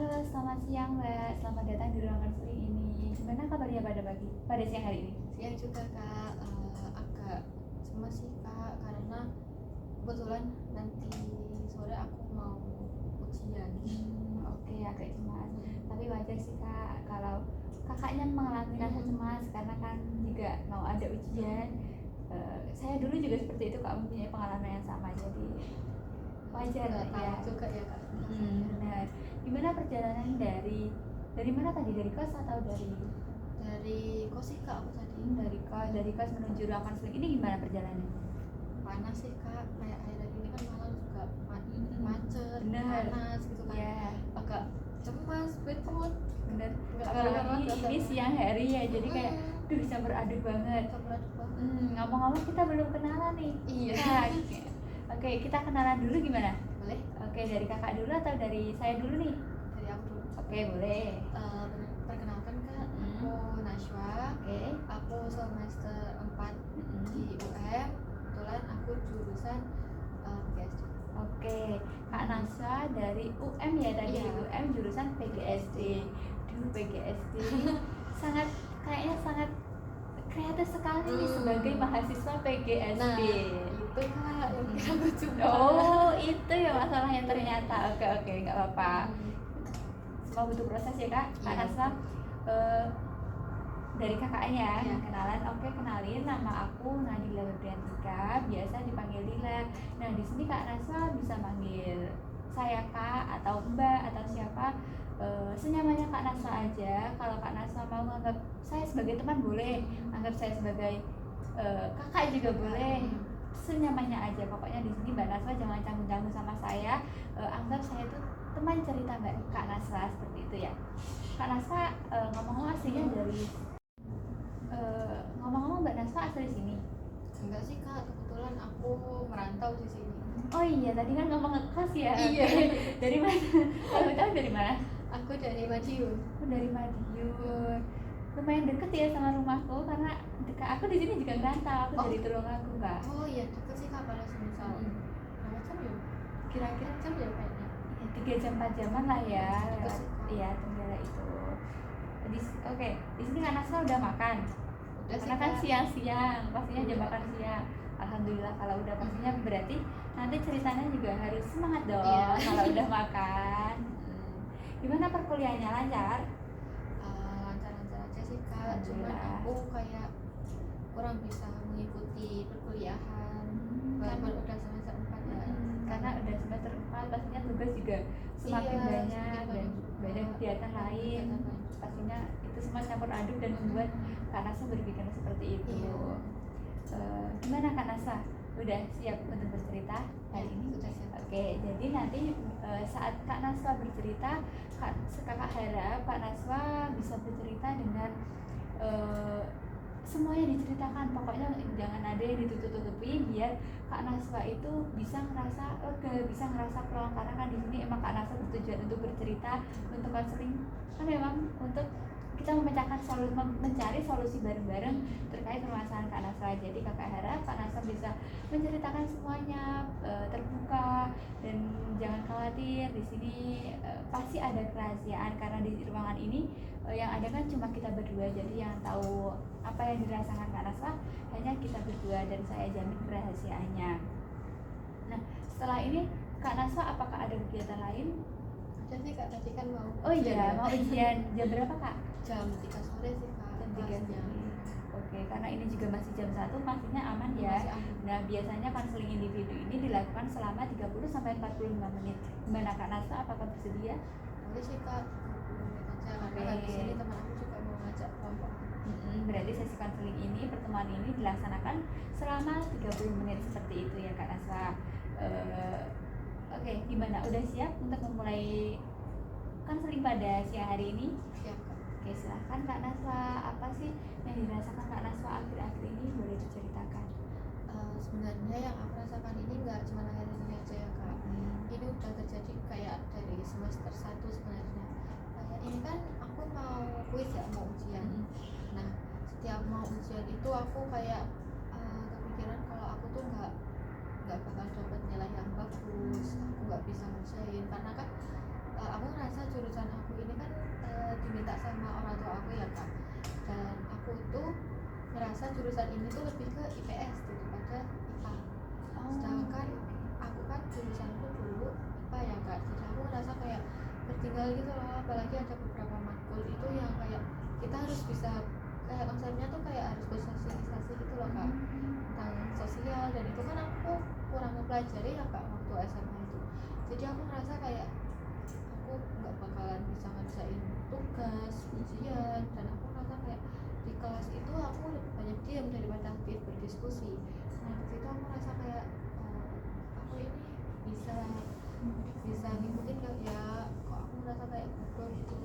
Halo, selamat siang Mbak. Selamat datang di ruang konseling ini. Gimana kabarnya pada siang hari ini? Siang juga kak, agak cemas sih kak karena kebetulan nanti sore aku mau ujian. Oke, agak cemas. Tapi wajar sih Kak kalau kakaknya mengalami rasa cemas karena kan juga mau ada ujian. Saya dulu juga seperti itu Kak, mempunyai pengalaman yang sama. Jadi wajar Nggak tahu ya. juga ya kak. Benar. Gimana perjalanan dari mana tadi? Dari kos atau Dari kos sih kak aku tadi. Dari kos menuju ruang konseling ini gimana perjalanannya? Panas sih kak, kayak akhir-akhir ini kan malam juga macet, Bener. panas gitu kan. Iya. Agak cemas, betul. Bener. Nggak Apalagi gara-gara ini siang hari ya, jadi kayak campur aduk banget. Ngomong-ngomong kita belum kenalan nih. Iya. Nah, oke, kita kenalan dulu gimana? Boleh? Oke, dari kakak dulu atau dari saya dulu nih? Dari aku dulu. Oke, boleh. Perkenalkan kak, aku Nashwa. Oke. Aku semester 4 di UM. Kebetulan aku jurusan PGSD. Oke, Kak Naswa dari UM ya tadi. Iya. UM jurusan PGSD. PGSD kayaknya sangat kreatif sekali nih sebagai mahasiswa PGSD. Nah, itu kak yang aku coba. Oh, itu ya masalahnya ternyata. Oke, nggak apa-apa. Semua butuh proses ya kak. Kak Naswa, dari kakaknya Iya. kenalan. Oke, kenalin, nama aku Nadila Febriantika, biasa dipanggil Dila. Nah, di sini Kak Naswa bisa manggil saya Kak atau Mbak atau siapa, senyamannya Kak Naswa aja. Kalau Kak Naswa mau nganggap saya sebagai teman boleh, anggap saya sebagai kakak juga boleh, senyamannya aja. Pokoknya di sini Mbak Naswa jangan canggung-canggung sama saya, anggap saya itu teman cerita Mbak Kak Naswa, seperti itu ya. Kak Naswa ngomong-ngomong aslinya dari ngomong-ngomong Mbak Naswa asli sini? Enggak sih kak, kebetulan aku merantau di sini. Oh iya, tadi kan ngomong ngekos ya. Iya. Dari mana? Kalau tahu dari mana? Aku dari Madiun. Dari Madiun. Lumayan deket ya sama rumahku karena dekat. Aku di sini juga ngerantau. Aku dari Tulungagung Kak. Oh iya, deket sih kak pada semisal. Berapa jam ya? Kira-kira jam ya kayaknya. 3 jam 4 jaman lah ya. Deket sih, Kak. Iya, Tenggara itu. Oke, di sini Kak Naswa udah makan. Udah Karena sih, kan Kak. siang-siang, pastinya jam makan siang. Alhamdulillah kalau udah pastinya berarti nanti ceritanya juga harus semangat dong. Iya. Kalau udah makan. Gimana perkuliahannya, lancar? Lancar-lancar aja sih kak, cuman Alhamdulillah. aku kayak kurang bisa mengikuti perkuliahan walaupun udah semester 4 ya. Karena udah semester 4 pastinya tugas juga semakin Iya, banyak semakin dan banyak kegiatan lain. Pastinya itu semua campur aduk dan membuat Kak Nasa berpikir seperti itu. Iya. Gimana Kak Nasa? Udah siap untuk bercerita hari ini? Sudah siap. Oke, jadi nanti saat Kak Naswa bercerita, Kakak harap Kak Naswa bisa bercerita dengan semuanya diceritakan. Pokoknya jangan ada yang ditutup-tutupi, biar Kak Naswa itu bisa ngerasa lega, bisa ngerasa plong. Karena kan di sini emang Kak Naswa bertujuan untuk bercerita, untuk konseling, kan memang untuk kita mencari solusi bareng-bareng terkait permasalahan Kak Naswa. Jadi kakak harap Kak Naswa bisa menceritakan semuanya terbuka dan jangan khawatir. Di sini pasti ada kerahasiaan karena di ruangan ini yang ada kan cuma kita berdua. Jadi yang tahu apa yang dirasakan Kak Naswa hanya kita berdua dan saya jamin kerahasiaannya. Nah, setelah ini Kak Naswa apakah ada kegiatan lain? Ada sih kak, tadi kan mau. Oh iya, mau ujian jam berapa Kak? Jam 3 sore sih kak. Jam 3 kelasnya. sore. Oke, karena ini juga masih jam 1, pastinya aman ya. Masih aman. Nah, biasanya konseling individu ini dilakukan selama 30 sampai 45 menit. Gimana Kak Nasa, apakah bersedia? Boleh sih kak, 20 menit aja. Karena habis ini teman aku juga mau ngajak kelompok. Berarti sesi konseling ini, pertemuan ini dilaksanakan selama 30 menit seperti itu ya Kak Nasa. Oke, gimana? Udah siap untuk memulai konseling pada siang hari ini? Siap kak. Oke, silahkan Kak Naswa, apa sih yang dirasakan Kak Naswa akhir-akhir ini, boleh diceritakan? Sebenarnya yang aku rasakan ini nggak cuma akhir ini aja ya kak. Ini udah terjadi kayak dari semester 1 sebenarnya. Kayak ini kan aku mau kuis ya, mau ujian. Nah, setiap mau ujian itu aku kayak kepikiran kalau aku tuh nggak bakal dapat nilai yang bagus, aku nggak bisa ngerjain karena kan aku ngerasa jurusan merasa jurusan ini tuh lebih ke IPS daripada IPA. Sedangkan aku kan jurusanku dulu IPA ya kak, jadi aku ngerasa kayak tertinggal gitu loh, apalagi ada beberapa matkul itu yang kayak kita harus bisa, kayak konsepnya tuh kayak harus bersosialisasi gitu loh kak, tentang sosial, dan itu kan aku kurang mempelajari ya kak waktu SMA itu. Jadi aku ngerasa kayak aku nggak bakalan bisa ngerjain tugas, ujian, dan aku ngerasa kayak di kelas itu aku lebih banyak diam daripada aktif berdiskusi. Nah di situ aku ngerasa kayak aku ini bisa ngikutin gak ya, kok aku ngerasa kayak bodoh gitu.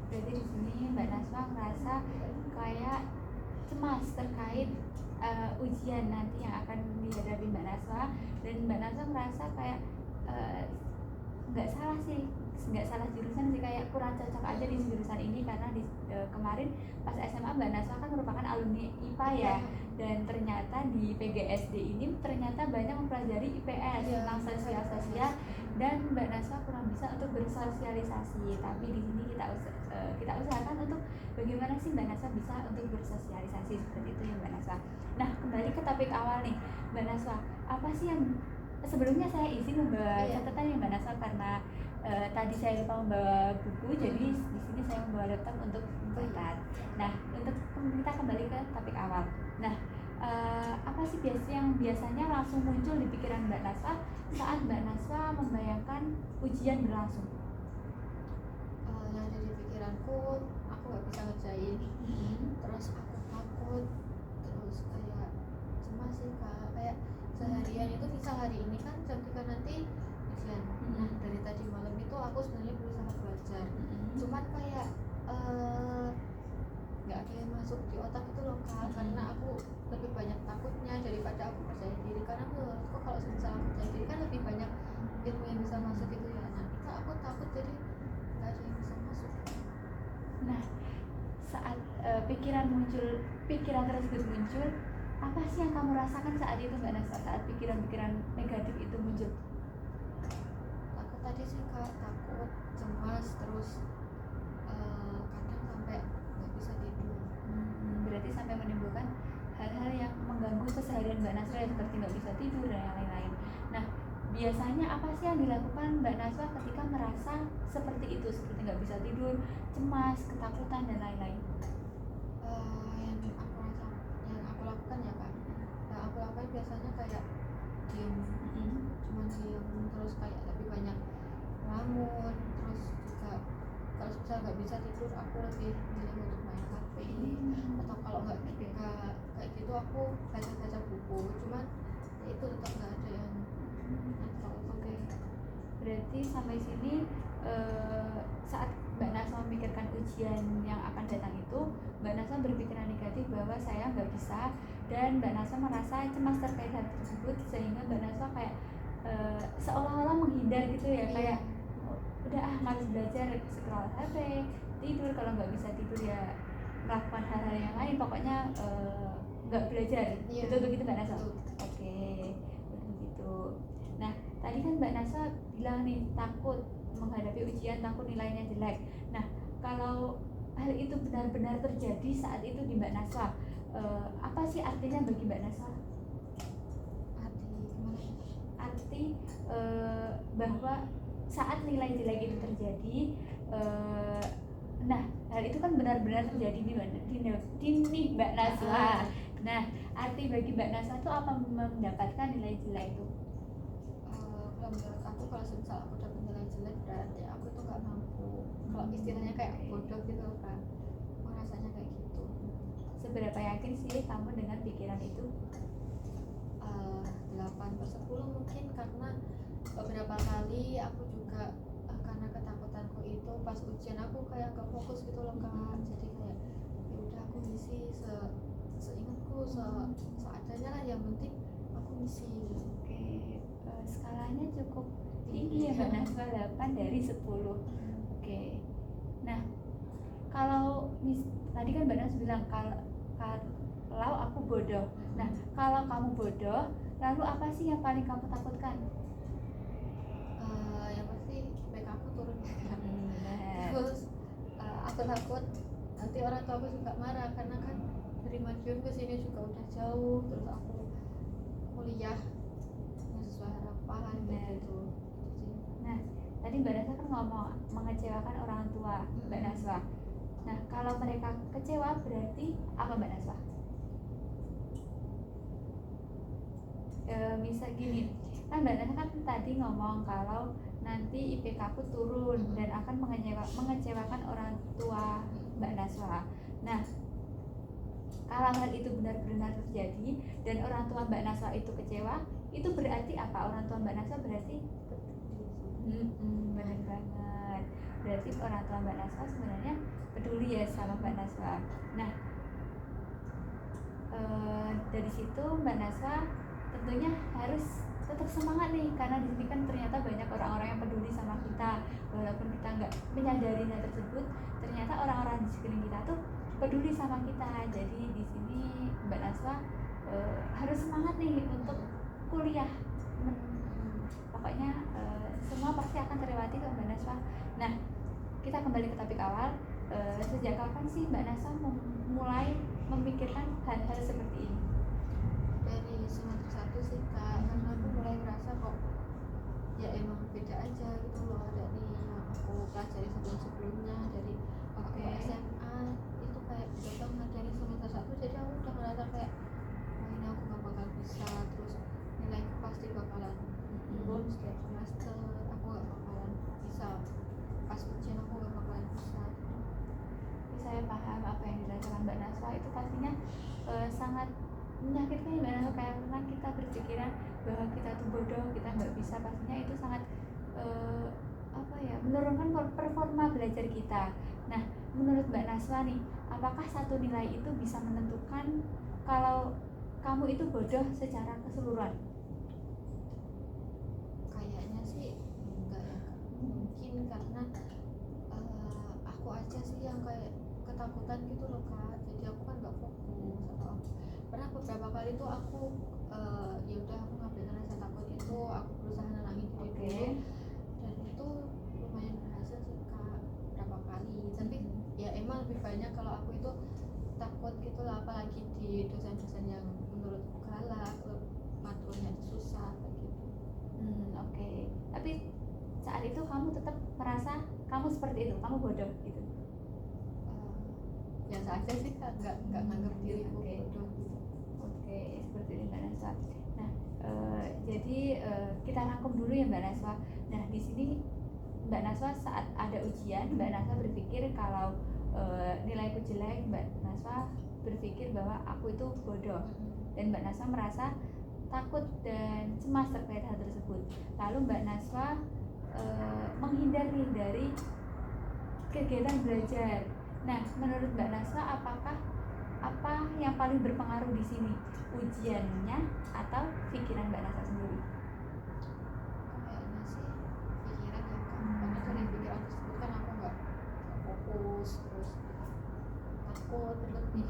Berarti di sini Mbak Naswa ngerasa kayak cemas terkait ujian nanti yang akan dihadapi Mbak Naswa, dan Mbak Naswa ngerasa kayak nggak salah sih, nggak salah jurusan sih, kayak kurang cocok aja di jurusan ini karena di kemarin pas SMA Mbak Naswa kan merupakan alumni IPA ya, dan ternyata di PGSD ini ternyata banyak mempelajari IPS tentang sosial, dan Mbak Naswa kurang bisa untuk bersosialisasi. Tapi di sini kita usahakan untuk bagaimana sih Mbak Naswa bisa untuk bersosialisasi seperti itu ya Mbak Naswa. Nah kembali ke topik awal nih Mbak Naswa, apa sih yang sebelumnya saya izin membawa catatan ya Mbak Naswa karena tadi saya lupa membawa buku, jadi di sini saya membawa laptop untuk mencatat. Nah untuk kita kembali ke topik awal. Nah apa sih yang biasanya langsung muncul di pikiran Mbak Naswa saat Mbak Naswa membayangkan ujian berlangsung? Yang ada di pikiranku, aku nggak bisa ngerjain, terus aku takut, terus kayak cemas sih kak, kayak seharian itu misal hari ini kan jam 3 nanti ujian. Nah dari tadi malam itu aku sebenarnya berusaha belajar, cuman kayak nggak ada yang masuk di otak itu loh kak, karena aku lebih banyak takutnya daripada aku percaya diri, karena menurutku kalau misalnya aku percaya diri kan lebih banyak ilmu yang bisa masuk gitu ya. Nah itu aku takut jadi nggak ada yang bisa masuk. Nah saat pikiran tersebut muncul, apa sih yang kamu rasakan saat itu Mbak Naswa, saat pikiran-pikiran negatif itu muncul? Takut tadi sih kak, takut, cemas, terus kadang sampai nggak bisa tidur. Berarti sampai menimbulkan hal-hal yang mengganggu keseharian Mbak Naswa ya, seperti nggak bisa tidur dan yang lain-lain. Nah biasanya apa sih yang dilakukan Mbak Naswa ketika merasa seperti itu, seperti nggak bisa tidur, cemas, ketakutan dan lain-lain? Yang aku lakukan ya kak, yang aku lakukan biasanya kayak diem, cuman diem, terus kayak lebih banyak ngelamun, terus juga kalau misal nggak bisa tidur aku lebih milih untuk main HP, atau kalau nggak kayak gitu aku baca buku, cuman ya itu tetap nggak ada yang Oke. Berarti sampai sini saat Mbak Naswa memikirkan ujian yang akan datang itu, Mbak Naswa berpikiran negatif bahwa saya nggak bisa, dan Mbak Naswa merasa cemas terkait hal tersebut, sehingga Mbak Naswa kayak seolah-olah menghindar gitu ya, kayak udah malas belajar, scroll HP, tidur, kalau nggak bisa tidur ya melakukan hal-hal yang lain, pokoknya nggak belajar. Betul begitu Mbak Naswa? Oke, begitu. Nah tadi kan Mbak Naswa bilang nih takut menghadapi ujian, takut nilainya jelek. Nah kalau hal itu benar-benar terjadi saat itu di Mbak Naswa, apa sih artinya bagi Mbak Naswa? Arti bahwa saat nilai jelek itu terjadi, nah hal itu kan benar-benar terjadi di Mbak Naswa. Nah arti bagi Mbak Naswa itu apa mendapatkan nilai jelek itu? Kalau menurut aku, kalau misal aku dapat nilai jelek berarti aku tuh nggak mampu, kalau istilahnya kayak bodoh gitu kan, aku rasanya kayak gitu. Seberapa yakin sih kamu dengan pikiran itu? 8/10 mungkin, karena beberapa kali aku juga karena ketakutanku itu pas ujian aku kayak gak fokus gitu loh kak, jadi kayak ya udah aku ngisi seingatku, seadanya lah, yang penting aku ngisi. Oke, skalanya cukup tinggi ya Mbak Naswa, 8 dari 10. Oke. Nah kalau tadi kan Mbak Naswa bilang kalau aku bodoh. Nah kalau kamu bodoh, lalu apa sih yang paling kamu takutkan? Yang pasti IPK aku turun terus aku takut nanti orang tua aku juga marah, karena kan dari Madiun ke sini juga udah jauh, terus aku kuliah nggak sesuai harapan kayak gitu. Nah, tadi Mbak Naswa kan ngomong mengecewakan orang tua Mbak Naswa. Nah, kalau mereka kecewa berarti apa Mbak Naswa? Bisa gini, kan Mbak Naswa kan tadi ngomong kalau nanti IPK aku turun dan akan mengecewakan orang tua Mbak Naswa. Nah, kalau hal itu benar-benar terjadi dan orang tua Mbak Naswa itu kecewa, itu berarti apa? Orang tua Mbak Naswa berarti benar banget. Berarti orang tua Mbak Naswa sebenarnya peduli ya sama Mbak Naswa. Nah, dari situ Mbak Naswa tentunya harus tetap semangat nih, karena di sini kan ternyata banyak orang-orang yang peduli sama kita, walaupun kita nggak menyadari hal tersebut, ternyata orang-orang di sekeliling kita tuh peduli sama kita. Jadi di sini Mbak Naswa harus semangat nih untuk kuliah. Pokoknya semua pasti akan terlewati kok Mbak Naswa. Nah, kita kembali ke topik awal. Sejak kapan sih Mbak Naswa mulai memikirkan hal-hal seperti ini? Dari semester 1 sih Kak, karena aku mulai ngerasa kok ya emang beda aja gitu loh dari yang aku pelajari sebelum-sebelumnya, dari waktu SMA itu kayak beda banget. Dari semester 1 jadi aku udah ngerasa kayak oh ini aku gak bakal bisa, terus nilaiku pasti bakalan turun setiap semester, aku gak bakalan bisa, pas ujian aku gak bakalan bisa. Saya paham apa yang dirasakan Mbak Naswa, itu pastinya sangat menyakitkan Mbak Naswa, karena kita berpikiran bahwa kita tuh bodoh, kita nggak bisa, pastinya itu sangat menurunkan performa belajar kita. Nah, menurut Mbak Naswa nih, apakah satu nilai itu bisa menentukan kalau kamu itu bodoh secara keseluruhan? Kayaknya sih enggak ya Kak. Mungkin karena aku aja sih yang kayak ketakutan gitu loh Kak, jadi aku kan gak fokus. Atau pernah beberapa kali tuh aku ya udah aku ngambil rasa takut itu, aku berusaha nenangin diri dulu, dan itu lumayan berhasil sih Kak berapa kali. Tapi ya emang lebih banyak kalau aku itu takut gitu lah, apalagi di dosen-dosen yang menurutku galak, matkulnya itu susah kayak gitu. Tapi saat itu kamu tetap merasa kamu seperti itu, kamu bodoh gitu? Biasa aja sih Kak, nggak nganggap diriku bodoh gitu. Seperti itu Mbak Naswa. Nah, jadi kita rangkum dulu ya Mbak Naswa. Nah, di sini Mbak Naswa saat ada ujian, Mbak Naswa berpikir kalau nilaiku jelek, Mbak Naswa berpikir bahwa aku itu bodoh, dan Mbak Naswa merasa takut dan cemas terkait hal tersebut. Lalu Mbak Naswa menghindar nih dari kegiatan belajar. Nah, menurut Mbak Naswa, apakah apa yang paling berpengaruh di sini, ujiannya atau pikiran Mbak Naswa sendiri? Kayaknya sih pikiran ya Kak, karena dari pikiran tersebut kan aku nggak fokus, terus takut berlebih.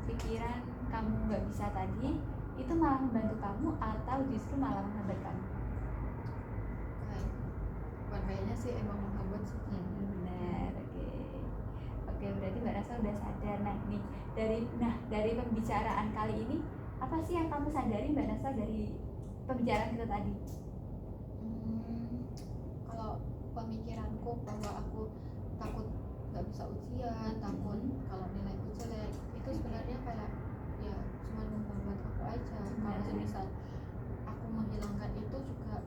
Pikiran kamu nggak bisa tadi itu malah membantu kamu atau justru malah menghambat kamu? Kayaknya sih emang menghambat sih. Benar. Oke, berarti Mbak Naswa udah sadar. Nah, nih dari pembicaraan kali ini, apa sih yang kamu sadari Mbak Naswa dari pembicaraan kita tadi? Kalau pemikiranku bahwa aku takut nggak bisa ujian, takut kalau nilaiku jelek, itu sebenarnya kayak ya cuma menghambat aku aja. Kalau semisal aku menghilangkan itu juga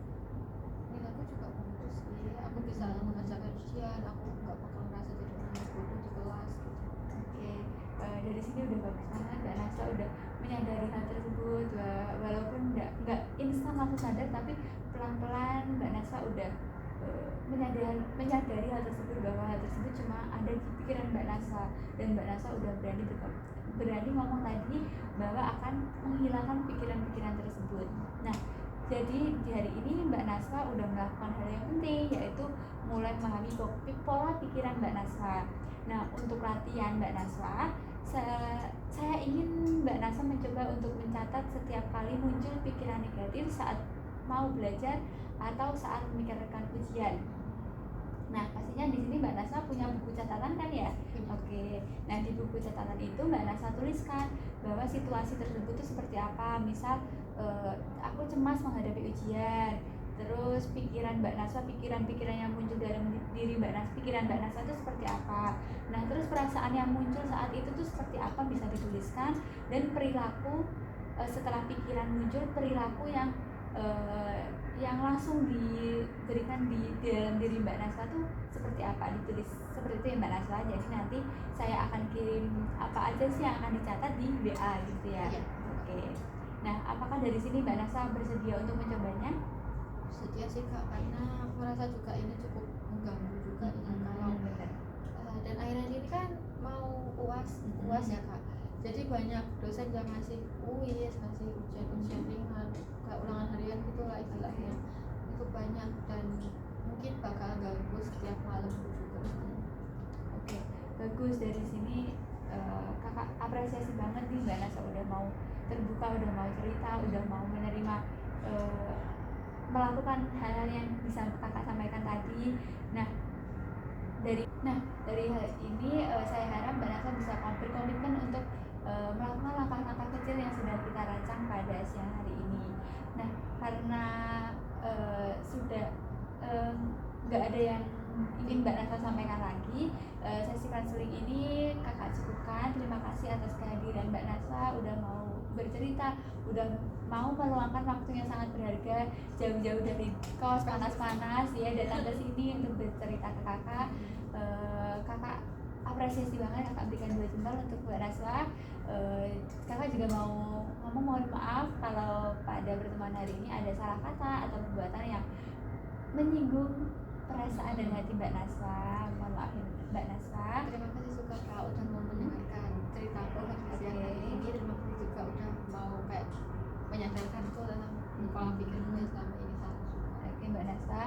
nilaiku juga bagus sih, aku bisa mengerjakan ujian, aku nggak bakal merasa jadi orang yang bodoh di kelas gitu. Dari sini udah bagus banget, Mbak Naswa udah menyadari hal tersebut, walaupun nggak instan langsung sadar, tapi pelan-pelan Mbak Naswa udah menyadari hal tersebut, bahwa hal tersebut cuma ada di pikiran Mbak Naswa, dan Mbak Naswa udah berani ngomong tadi bahwa akan menghilangkan pikiran-pikiran tersebut. Nah, jadi di hari ini Mbak Naswa udah melakukan hal yang penting, yaitu mulai memahami pola pikiran Mbak Naswa. Nah, untuk latihan Mbak Naswa, saya ingin Mbak Naswa mencoba untuk mencatat setiap kali muncul pikiran negatif saat mau belajar atau saat memikirkan ujian. Nah, pastinya pastinya di sini Mbak Nasa punya buku catatan kan ya? Punya. Oke, nah di buku catatan itu Mbak Nasa tuliskan bahwa situasi tersebut itu seperti apa. Misal aku cemas menghadapi ujian, terus pikiran Mbak Nasa, pikiran-pikiran yang muncul dalam diri Mbak Nasa, pikiran Mbak Nasa itu seperti apa. Nah terus perasaan yang muncul saat itu tuh seperti apa bisa dituliskan, dan perilaku setelah pikiran muncul, perilaku yang langsung diberikan di dalam diri Mbak Naswa tuh seperti apa, ditulis seperti itu ya Mbak Naswa. Jadi nanti saya akan kirim apa aja sih yang akan dicatat di WA gitu ya. Iya. Oke. Nah, apakah dari sini Mbak Naswa bersedia untuk mencobanya? Sedia sih Kak, karena aku merasa juga ini cukup mengganggu juga ya kalau benar. dan akhirnya ini kan mau uas ya Kak, jadi banyak dosen yang ngasih kuis, ngasih ujian ringan, kayak ulangan harian gitu lah istilahnya. Itu banyak dan mungkin bakal ganggu setiap malam juga. Oke, bagus. Dari sini kakak apresiasi banget nih Mbak Nasa udah mau terbuka, udah mau cerita, udah mau menerima melakukan hal-hal yang bisa kakak sampaikan tadi. Nah dari hal ini saya harap Mbak Nasa bisa berkomitmen untuk melakukan langkah-langkah kecil yang sudah kita rancang pada siang hari ini. Nah, karena sudah nggak ada yang ingin Mbak Nasa sampaikan lagi, sesi konseling ini kakak cukupkan. Terima kasih atas kehadiran Mbak Nasa, udah mau bercerita, udah mau meluangkan waktunya sangat berharga jauh-jauh dari kos panas-panas ya, datang ke sini untuk bercerita ke kakak. Kakak apresiasi banget, kakak berikan 2 jempol untuk Mbak Nasa. Kakak juga mau mohon maaf kalau pada pertemuan hari ini ada salah kata atau perbuatan yang menyinggung perasaan dan hati Mbak Nasa. Mohon maaf ya Mbak Nasa. Terima kasih juga Kak udah mau mendengarkan ceritaku pada siang hari ini. Terima kasih juga udah mau kayak menyadarkanku tentang pola pikirku yang selama ini salah. Oke Mbak Nasa,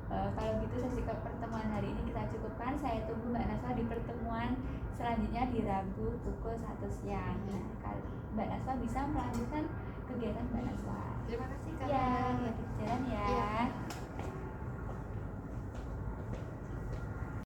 kalau gitu sesi pertemuan hari ini kita cukupkan. Saya tunggu Mbak Nasa di pertemuan selanjutnya di Rabu pukul 1 siang. Nah, Mbak Nasa bisa melanjutkan kegiatan Mbak Nasa. Terima kasih Kak. Ya, hati-hati jalan ya. Iya.